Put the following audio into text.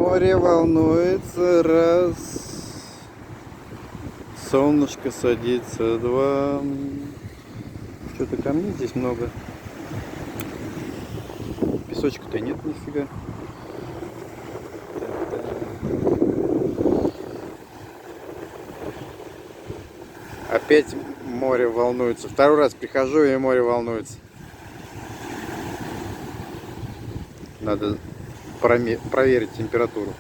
Море волнуется, раз. Солнышко садится, два. Что-то камней здесь много. Песочка-то нет нифига. Опять море волнуется. Второй раз прихожу, и море волнуется. Надо проверить температуру.